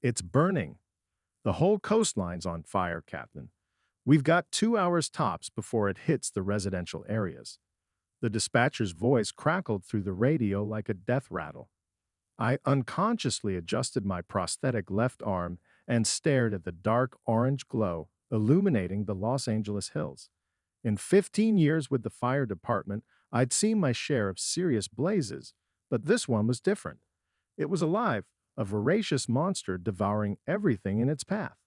It's burning. The whole coastline's on fire, Captain. We've got 2 hours tops before it hits the residential areas. The dispatcher's voice crackled through the radio like a death rattle. I unconsciously adjusted my prosthetic left arm and stared at the dark orange glow illuminating the Los Angeles hills. In 15 years with the fire department, I'd seen my share of serious blazes, but this one was different. It was alive, a voracious monster devouring everything in its path.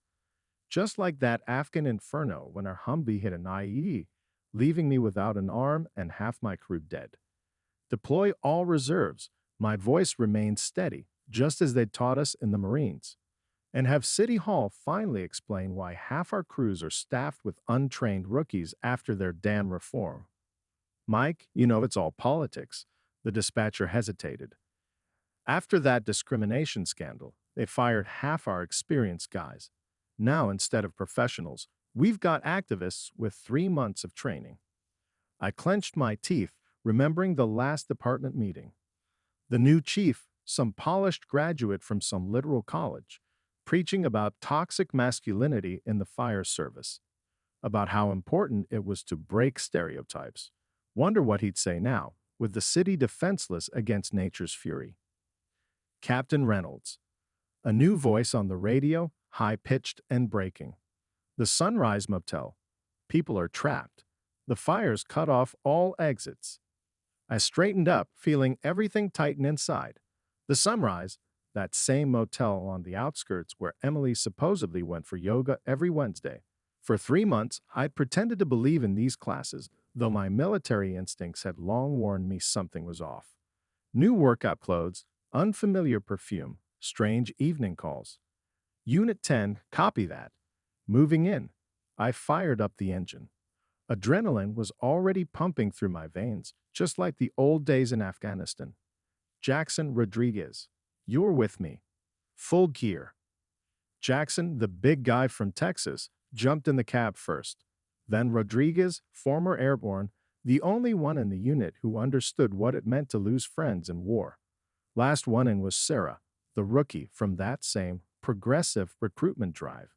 Just like that Afghan inferno when our Humvee hit an IED, leaving me without an arm and half my crew dead. Deploy all reserves. My voice remained steady, just as they'd taught us in the Marines. And have City Hall finally explain why half our crews are staffed with untrained rookies after their damn reform. Mike, you know it's all politics. The dispatcher hesitated. After that discrimination scandal, they fired half our experienced guys. Now, instead of professionals, we've got activists with 3 months of training. I clenched my teeth, remembering the last department meeting. The new chief, some polished graduate from some literal college, preaching about toxic masculinity in the fire service, about how important it was to break stereotypes. Wonder what he'd say now, with the city defenseless against nature's fury. Captain Reynolds. A new voice on the radio, high-pitched and breaking. The Sunrise Motel. People are trapped. The fire's cut off all exits. I straightened up, feeling everything tighten inside. The Sunrise, that same motel on the outskirts where Emily supposedly went for yoga every Wednesday. For 3 months, I'd pretended to believe in these classes, though my military instincts had long warned me something was off. New workout clothes, unfamiliar perfume, strange evening calls. Unit 10, copy that. Moving in. I fired up the engine. Adrenaline was already pumping through my veins, just like the old days in Afghanistan. Jackson Rodriguez. You're with me. Full gear. Jackson, the big guy from Texas, jumped in the cab first. Then Rodriguez, former airborne, the only one in the unit who understood what it meant to lose friends in war. Last one in was Sarah, the rookie from that same progressive recruitment drive.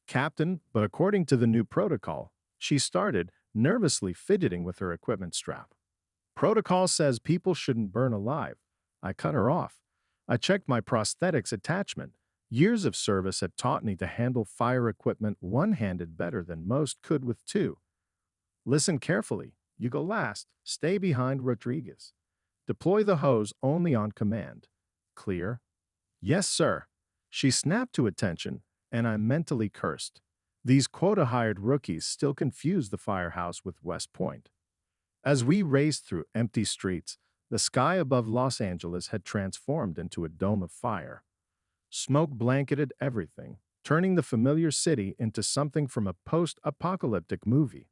Captain, but according to the new protocol, she started, nervously fidgeting with her equipment strap. Protocol says people shouldn't burn alive. I cut her off. I checked my prosthetics attachment. Years of service had taught me to handle fire equipment one-handed better than most could with two. Listen carefully. You go last. Stay behind Rodriguez. Deploy the hose only on command. Clear? Yes, sir. She snapped to attention, and I mentally cursed. These quota-hired rookies still confuse the firehouse with West Point. As we raced through empty streets, the sky above Los Angeles had transformed into a dome of fire. Smoke blanketed everything, turning the familiar city into something from a post-apocalyptic movie.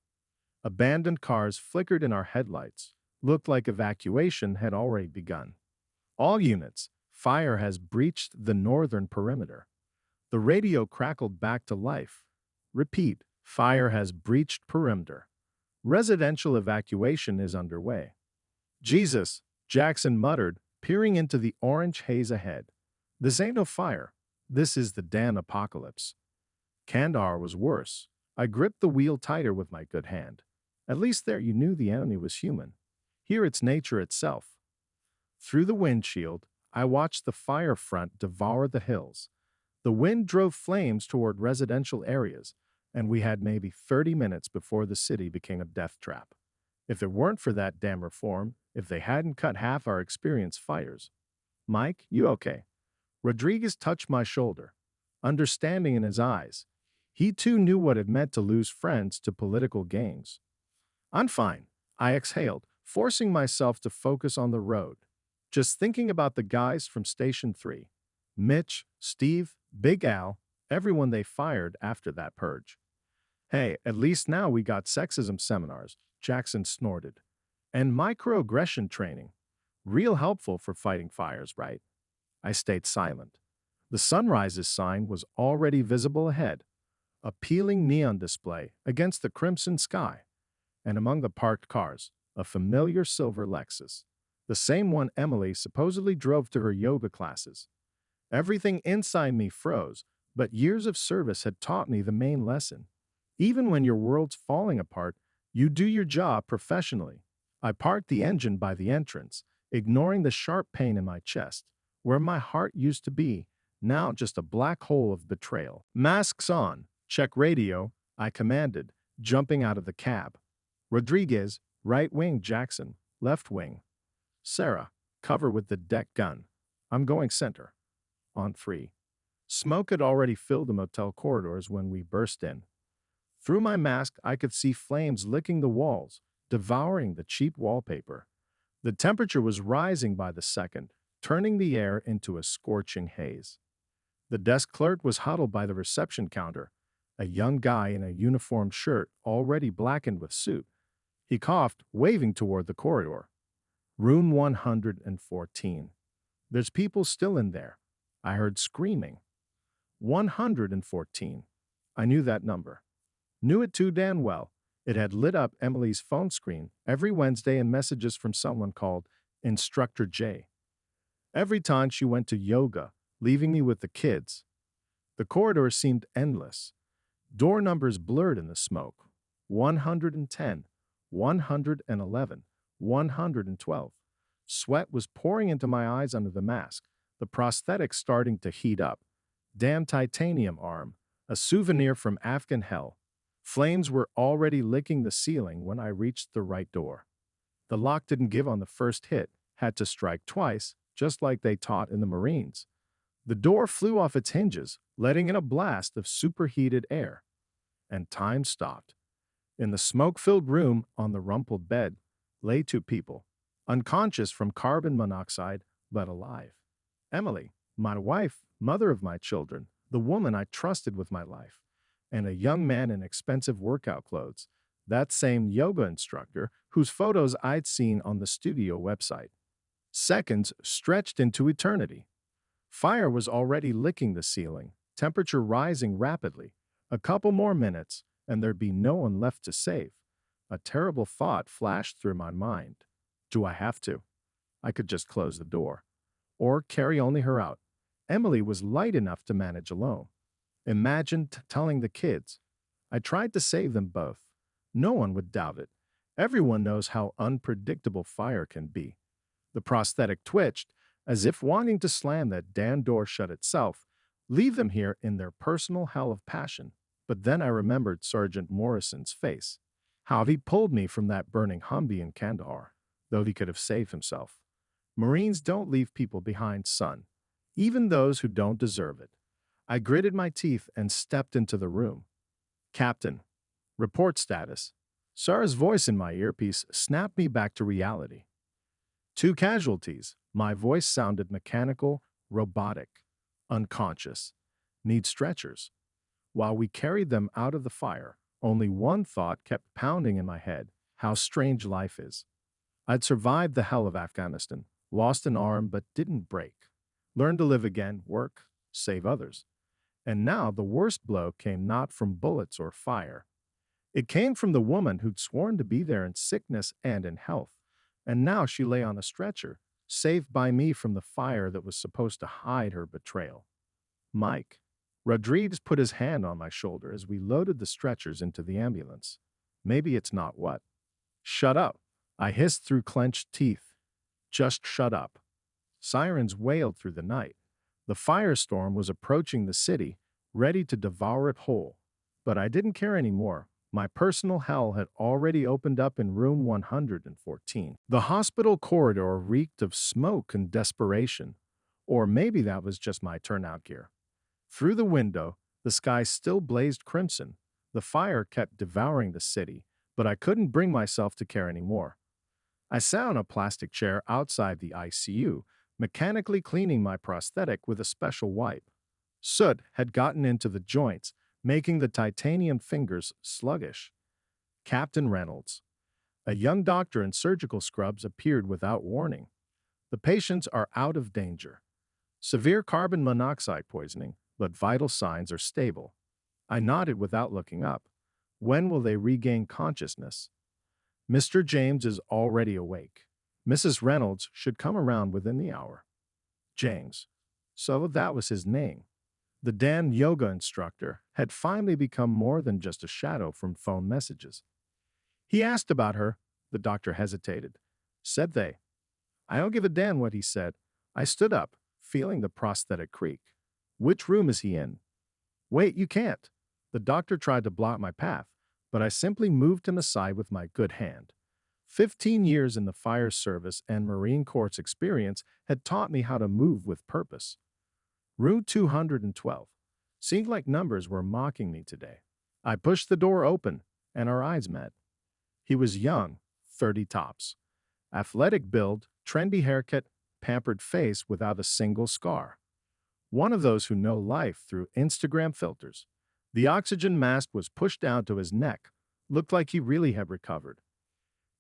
Abandoned cars flickered in our headlights. Looked like evacuation had already begun. All units, fire has breached the northern perimeter. The radio crackled back to life. Repeat, fire has breached perimeter. Residential evacuation is underway. Jesus, Jackson muttered, peering into the orange haze ahead. This ain't no fire. This is the damn apocalypse. Kandahar was worse. I gripped the wheel tighter with my good hand. At least there you knew the enemy was human. Here it's nature itself. Through the windshield, I watched the fire front devour the hills. The wind drove flames toward residential areas, and we had maybe 30 minutes before the city became a death trap. If it weren't for that damn reform, if they hadn't cut half our experienced fires. Mike, you okay? Rodriguez touched my shoulder, understanding in his eyes. He too knew what it meant to lose friends to political gains. I'm fine, I exhaled, forcing myself to focus on the road. Just thinking about the guys from Station 3. Mitch, Steve, Big Al, everyone they fired after that purge. Hey, at least now we got sexism seminars, Jackson snorted. And microaggression training. Real helpful for fighting fires, right? I stayed silent. The Sunrise's sign was already visible ahead, a peeling neon display against the crimson sky. And among the parked cars, a familiar silver Lexus, the same one Emily supposedly drove to her yoga classes. Everything inside me froze, but years of service had taught me the main lesson. Even when your world's falling apart, you do your job professionally. I parked the engine by the entrance, ignoring the sharp pain in my chest, where my heart used to be, now just a black hole of betrayal. Masks on, check radio, I commanded, jumping out of the cab. Rodriguez, right wing Jackson, left wing. Sarah, cover with the deck gun. I'm going center. On 3. Smoke had already filled the motel corridors when we burst in. Through my mask, I could see flames licking the walls, devouring the cheap wallpaper. The temperature was rising by the second, turning the air into a scorching haze. The desk clerk was huddled by the reception counter, a young guy in a uniform shirt already blackened with soot. He coughed, waving toward the corridor. Room 114. There's people still in there. I heard screaming. 114. I knew that number. Knew it too damn well. It had lit up Emily's phone screen every Wednesday in messages from someone called Instructor J. Every time she went to yoga, leaving me with the kids. The corridor seemed endless. Door numbers blurred in the smoke. 110, 111, 112. Sweat was pouring into my eyes under the mask, the prosthetic starting to heat up. Damn titanium arm, a souvenir from Afghan hell. Flames were already licking the ceiling when I reached the right door. The lock didn't give on the first hit, had to strike twice, just like they taught in the Marines. The door flew off its hinges, letting in a blast of superheated air. And time stopped. In the smoke-filled room, on the rumpled bed, lay 2 people, unconscious from carbon monoxide, but alive. Emily, my wife, mother of my children, the woman I trusted with my life, and a young man in expensive workout clothes, that same yoga instructor whose photos I'd seen on the studio website. Seconds stretched into eternity. Fire was already licking the ceiling, temperature rising rapidly. A couple more minutes, and there'd be no one left to save. A terrible thought flashed through my mind. Do I have to? I could just close the door. Or carry only her out. Emily was light enough to manage alone. Imagine telling the kids. I tried to save them both. No one would doubt it. Everyone knows how unpredictable fire can be. The prosthetic twitched, as if wanting to slam that damn door shut itself, leave them here in their personal hell of passion. But then I remembered Sergeant Morrison's face. How he pulled me from that burning Humvee in Kandahar, though he could have saved himself. Marines don't leave people behind, son, even those who don't deserve it. I gritted my teeth and stepped into the room. Captain, report status. Sarah's voice in my earpiece snapped me back to reality. 2 casualties. My voice sounded mechanical, robotic, unconscious. Need stretchers. While we carried them out of the fire, only one thought kept pounding in my head: how strange life is. I'd survived the hell of Afghanistan, lost an arm but didn't break. Learned to live again, work, save others. And now the worst blow came not from bullets or fire. It came from the woman who'd sworn to be there in sickness and in health. And now she lay on a stretcher, saved by me from the fire that was supposed to hide her betrayal. Mike. Rodriguez put his hand on my shoulder as we loaded the stretchers into the ambulance. Maybe it's not what. Shut up, I hissed through clenched teeth. Just shut up. Sirens wailed through the night. The firestorm was approaching the city, ready to devour it whole. But I didn't care anymore. My personal hell had already opened up in room 114. The hospital corridor reeked of smoke and desperation. Or maybe that was just my turnout gear. Through the window, the sky still blazed crimson. The fire kept devouring the city, but I couldn't bring myself to care anymore. I sat on a plastic chair outside the ICU, mechanically cleaning my prosthetic with a special wipe. Soot had gotten into the joints, making the titanium fingers sluggish. Captain Reynolds. A young doctor in surgical scrubs appeared without warning. The patients are out of danger. Severe carbon monoxide poisoning, but vital signs are stable. I nodded without looking up. When will they regain consciousness? Mr. James is already awake. Mrs. Reynolds should come around within the hour. James. So that was his name. The Dan yoga instructor had finally become more than just a shadow from phone messages. He asked about her. The doctor hesitated. Said they. I don't give a damn what he said. I stood up, feeling the prosthetic creak. Which room is he in? Wait, you can't. The doctor tried to block my path, but I simply moved him aside with my good hand. 15 years in the fire service and Marine Corps experience had taught me how to move with purpose. Room 212 seemed like numbers were mocking me today. I pushed the door open, and our eyes met. He was young, 30 tops. Athletic build, trendy haircut, pampered face without a single scar. One of those who know life through Instagram filters. The oxygen mask was pushed down to his neck. Looked like he really had recovered.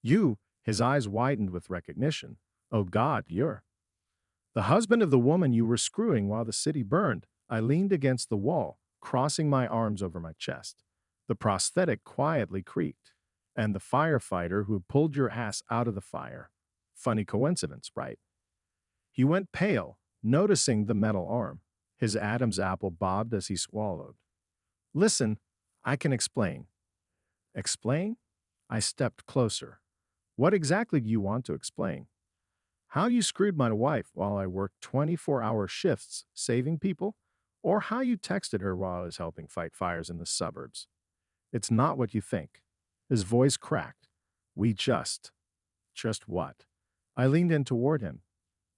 You, his eyes widened with recognition. Oh God, you're the husband of the woman you were screwing while the city burned. I leaned against the wall, crossing my arms over my chest. The prosthetic quietly creaked. And the firefighter who pulled your ass out of the fire. Funny coincidence, right? He went pale, noticing the metal arm. His Adam's apple bobbed as he swallowed. Listen, I can explain. Explain? I stepped closer. What exactly do you want to explain? How you screwed my wife while I worked 24-hour shifts saving people? Or how you texted her while I was helping fight fires in the suburbs? It's not what you think. His voice cracked. We just. Just what? I leaned in toward him.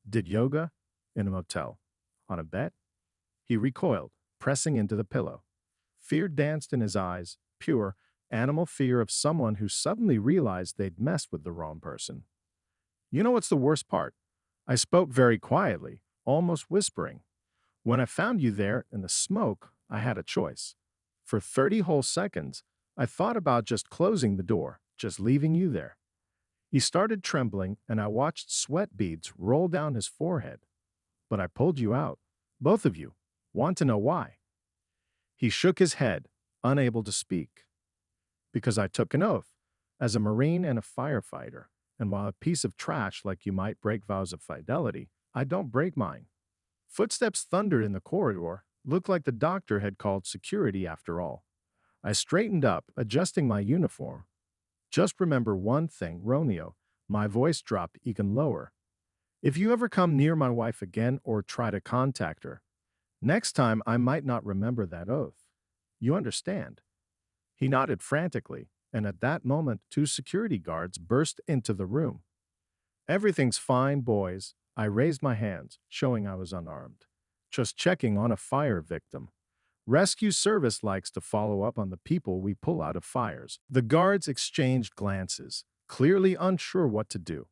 Did yoga? In a motel. On a bed? He recoiled, pressing into the pillow. Fear danced in his eyes, pure, animal fear of someone who suddenly realized they'd messed with the wrong person. You know what's the worst part? I spoke very quietly, almost whispering. When I found you there in the smoke, I had a choice. For 30 whole seconds, I thought about just closing the door, just leaving you there. He started trembling, and I watched sweat beads roll down his forehead. But I pulled you out. Both of you. Want to know why? He shook his head, unable to speak. Because I took an oath, as a Marine and a firefighter, and while a piece of trash like you might break vows of fidelity, I don't break mine. Footsteps thundered in the corridor, looked like the doctor had called security after all. I straightened up, adjusting my uniform. Just remember one thing, Romeo. My voice dropped even lower. If you ever come near my wife again or try to contact her, next time I might not remember that oath. You understand? He nodded frantically, and at that moment 2 security guards burst into the room. Everything's fine, boys. I raised my hands, showing I was unarmed. Just checking on a fire victim. Rescue service likes to follow up on the people we pull out of fires. The guards exchanged glances, clearly unsure what to do.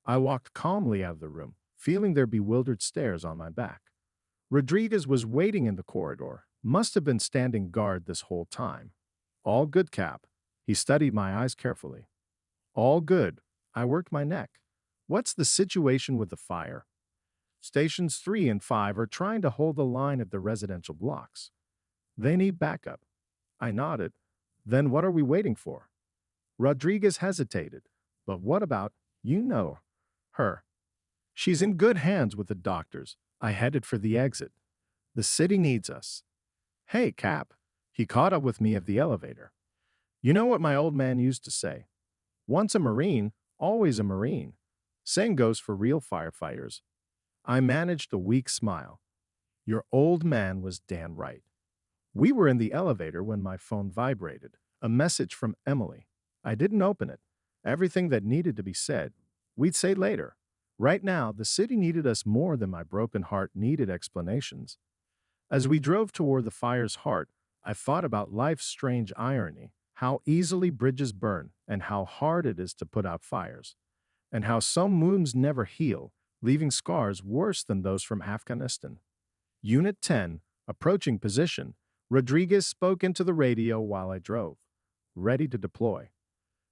I walked calmly out of the room, feeling their bewildered stares on my back. Rodriguez was waiting in the corridor, must have been standing guard this whole time. All good, Cap. He studied my eyes carefully. All good. I worked my neck. What's the situation with the fire? Stations 3 and 5 are trying to hold the line at the residential blocks. They need backup. I nodded. Then what are we waiting for? Rodriguez hesitated. But what about, her? She's in good hands with the doctors. I headed for the exit. The city needs us. Hey, Cap. He caught up with me at the elevator. You know what my old man used to say? Once a Marine, always a Marine. Same goes for real firefighters. I managed a weak smile. Your old man was damn right. We were in the elevator when my phone vibrated. A message from Emily. I didn't open it. Everything that needed to be said, we'd say later. Right now, the city needed us more than my broken heart needed explanations. As we drove toward the fire's heart, I thought about life's strange irony, how easily bridges burn and how hard it is to put out fires, and how some wounds never heal, leaving scars worse than those from Afghanistan. Unit 10, approaching position, Rodriguez spoke into the radio while I drove, ready to deploy.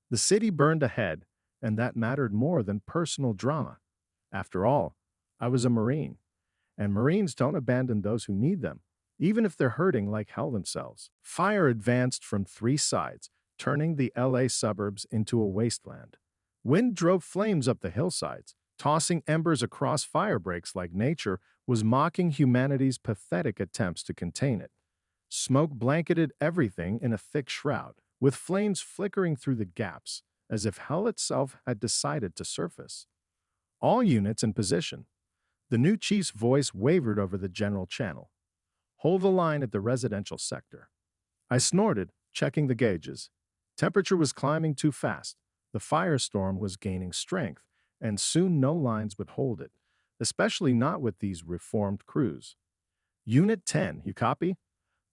The city burned ahead, and that mattered more than personal drama. After all, I was a Marine, and Marines don't abandon those who need them, even if they're hurting like hell themselves. Fire advanced from 3 sides, turning the LA suburbs into a wasteland. Wind drove flames up the hillsides, tossing embers across fire breaks like nature was mocking humanity's pathetic attempts to contain it. Smoke blanketed everything in a thick shroud, with flames flickering through the gaps, as if hell itself had decided to surface. All units in position. The new chief's voice wavered over the general channel. Hold the line at the residential sector. I snorted, checking the gauges. Temperature was climbing too fast. The firestorm was gaining strength, and soon no lines would hold it, especially not with these reformed crews. Unit 10, you copy?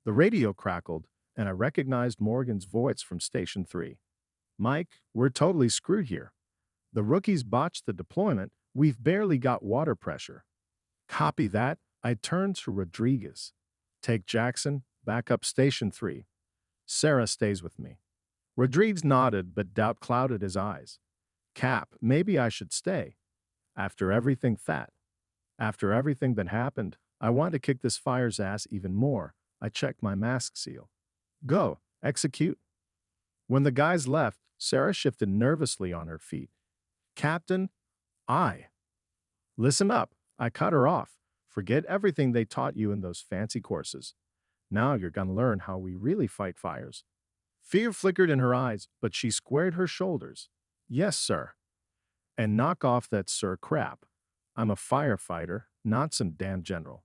The radio crackled, and I recognized Morgan's voice from Station 3. Mike, we're totally screwed here. The rookies botched the deployment. We've barely got water pressure. Copy that. I turned to Rodriguez. Take Jackson, back up Station 3. Sarah stays with me. Rodriguez nodded, but doubt clouded his eyes. Cap, maybe I should stay. After everything that happened, I want to kick this fire's ass even more. I checked my mask seal. Go, execute. When the guys left, Sarah shifted nervously on her feet. Captain, Listen up. I cut her off. Forget everything they taught you in those fancy courses. Now you're gonna learn how we really fight fires. Fear flickered in her eyes, but she squared her shoulders. Yes, sir. And knock off that sir crap. I'm a firefighter, not some damn general.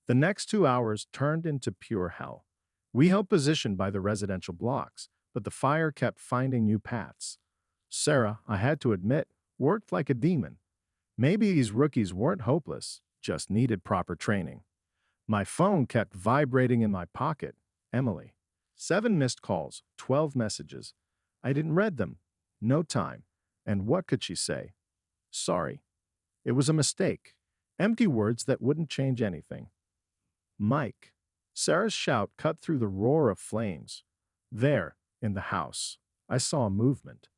The next 2 hours turned into pure hell. We held position by the residential blocks, but the fire kept finding new paths. Sarah, I had to admit, worked like a demon. Maybe these rookies weren't hopeless, just needed proper training. My phone kept vibrating in my pocket. Emily. 7 missed calls, 12 messages. I didn't read them. No time. And what could she say? Sorry. It was a mistake. Empty words that wouldn't change anything. Mike. Sarah's shout cut through the roar of flames. There, in the house, I saw a movement.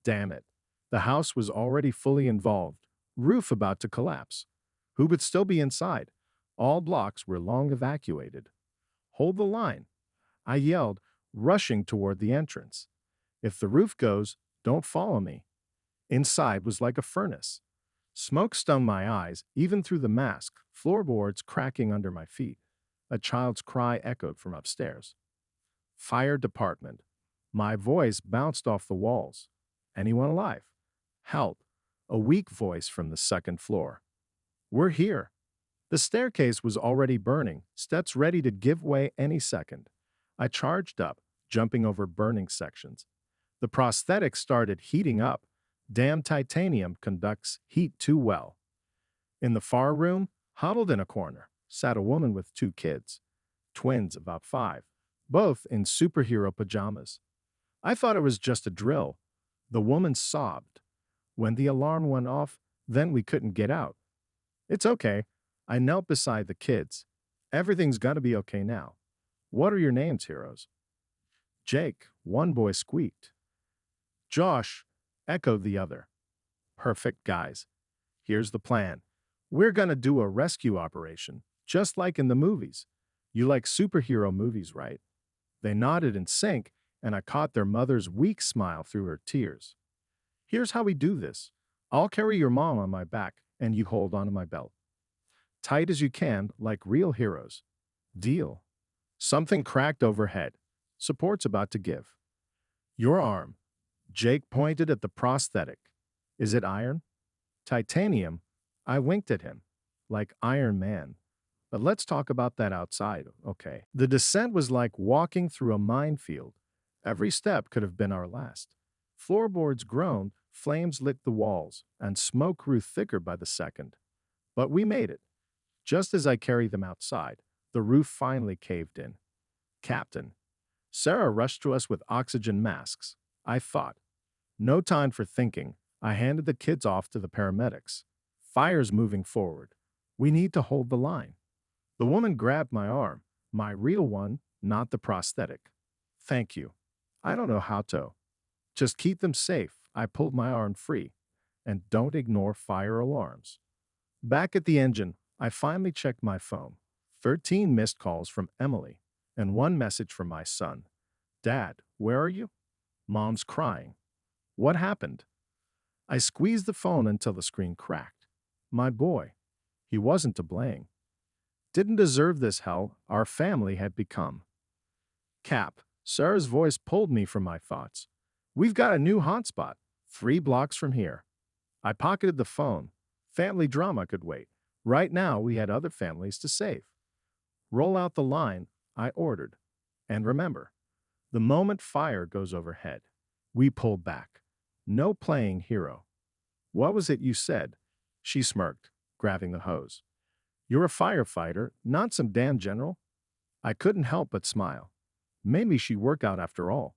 Damn it. The house was already fully involved. Roof about to collapse. Who would still be inside? All blocks were long evacuated. Hold the line. I yelled, rushing toward the entrance. If the roof goes, don't follow me. Inside was like a furnace. Smoke stung my eyes, even through the mask, floorboards cracking under my feet. A child's cry echoed from upstairs. Fire department. My voice bounced off the walls. Anyone alive? Help. A weak voice from the second floor. We're here. The staircase was already burning, steps ready to give way any second. I charged up, jumping over burning sections. The prosthetic started heating up. Damn titanium conducts heat too well. In the far room, huddled in a corner, sat a woman with 2 kids. Twins about 5, both in superhero pajamas. I thought it was just a drill. The woman sobbed. When the alarm went off, then we couldn't get out. It's okay. I knelt beside the kids. Everything's gonna be okay now. What are your names, heroes? Jake, one boy squeaked. Josh, echoed the other. Perfect, guys. Here's the plan. We're gonna do a rescue operation, just like in the movies. You like superhero movies, right? They nodded in sync, and I caught their mother's weak smile through her tears. Here's how we do this. I'll carry your mom on my back, and you hold onto my belt. Tight as you can, like real heroes. Deal. Something cracked overhead. Support's about to give. Your arm. Jake pointed at the prosthetic. Is it iron? Titanium? I winked at him. Like Iron Man. But let's talk about that outside, okay? The descent was like walking through a minefield. Every step could have been our last. Floorboards groaned, flames licked the walls, and smoke grew thicker by the second. But we made it. Just as I carried them outside, the roof finally caved in. Captain. Sarah rushed to us with oxygen masks. I thought. No time for thinking. I handed the kids off to the paramedics. Fire's moving forward. We need to hold the line. The woman grabbed my arm, my real one, not the prosthetic. Thank you. I don't know how to. Just keep them safe. I pulled my arm free. And don't ignore fire alarms. Back at the engine, I finally checked my phone. 13 missed calls from Emily, and 1 message from my son. Dad, where are you? Mom's crying. What happened? I squeezed the phone until the screen cracked. My boy. He wasn't to blame. Didn't deserve this hell our family had become. Cap, Sarah's voice pulled me from my thoughts. We've got a new hotspot, 3 blocks from here. I pocketed the phone. Family drama could wait. Right now, we had other families to save. Roll out the line, I ordered. And remember, the moment fire goes overhead, we pull back. No playing hero. What was it you said? She smirked, grabbing the hose. You're a firefighter, not some damn general? I couldn't help but smile. Maybe she'd work out after all.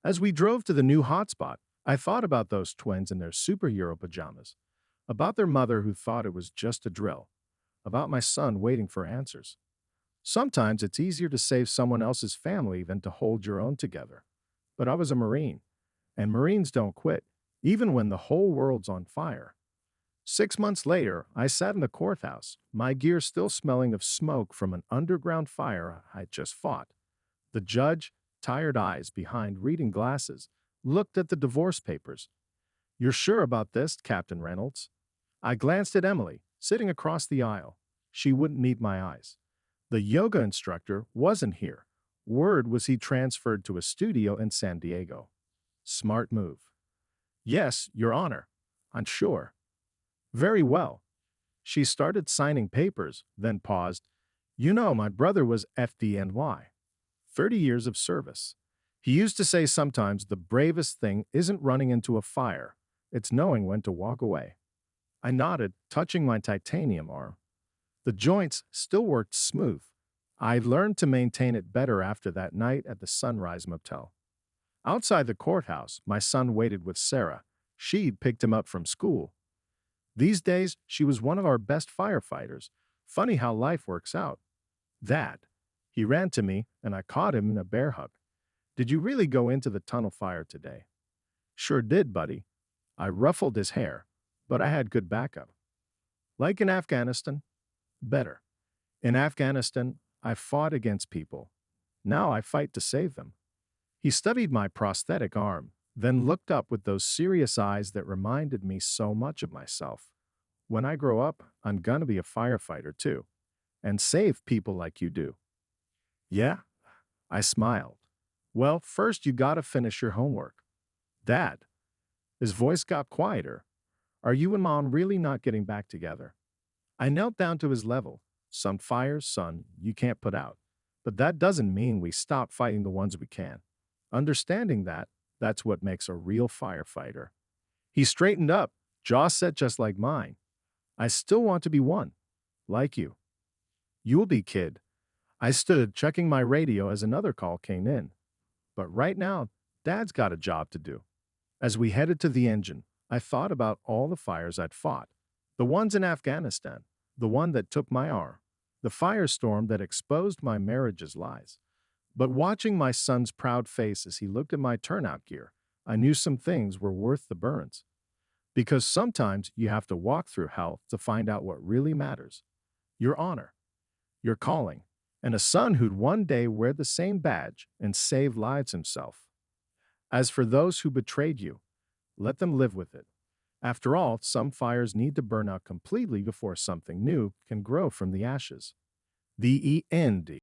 As we drove to the new hotspot, I thought about those twins in their superhero pajamas, about their mother who thought it was just a drill, about my son waiting for answers. Sometimes it's easier to save someone else's family than to hold your own together. But I was a Marine, and Marines don't quit, even when the whole world's on fire. 6 months later, I sat in the courthouse, my gear still smelling of smoke from an underground fire I'd just fought. The judge, tired eyes behind reading glasses, looked at the divorce papers. You're sure about this, Captain Reynolds? I glanced at Emily, sitting across the aisle. She wouldn't meet my eyes. The yoga instructor wasn't here. Word was he transferred to a studio in San Diego. Smart move. Yes, Your Honor. I'm sure. Very well. She started signing papers, then paused. You know, my brother was FDNY. 30 years of service. He used to say sometimes the bravest thing isn't running into a fire, it's knowing when to walk away. I nodded, touching my titanium arm. The joints still worked smooth. I learned to maintain it better after that night at the Sunrise Motel. Outside the courthouse, my son waited with Sarah. She'd picked him up from school. These days, she was one of our best firefighters. Funny how life works out. That. He ran to me, and I caught him in a bear hug. Did you really go into the tunnel fire today? Sure did, buddy. I ruffled his hair, but I had good backup. Like in Afghanistan? Better. In Afghanistan, I fought against people. Now I fight to save them. He studied my prosthetic arm, then looked up with those serious eyes that reminded me so much of myself. When I grow up, I'm gonna be a firefighter too, and save people like you do. Yeah? I smiled. Well, first you gotta finish your homework. Dad. His voice got quieter. Are you and Mom really not getting back together? I knelt down to his level. Some fires, son, you can't put out. But that doesn't mean we stop fighting the ones we can. Understanding that, that's what makes a real firefighter. He straightened up, jaw set just like mine. I still want to be one. Like you. You'll be, kid. I stood checking my radio as another call came in. But right now, Dad's got a job to do. As we headed to the engine, I thought about all the fires I'd fought. The ones in Afghanistan, the one that took my arm, the firestorm that exposed my marriage's lies. But watching my son's proud face as he looked at my turnout gear, I knew some things were worth the burns. Because sometimes you have to walk through hell to find out what really matters. Your honor, your calling, and a son who'd one day wear the same badge and save lives himself. As for those who betrayed you, let them live with it. After all, some fires need to burn out completely before something new can grow from the ashes. The end.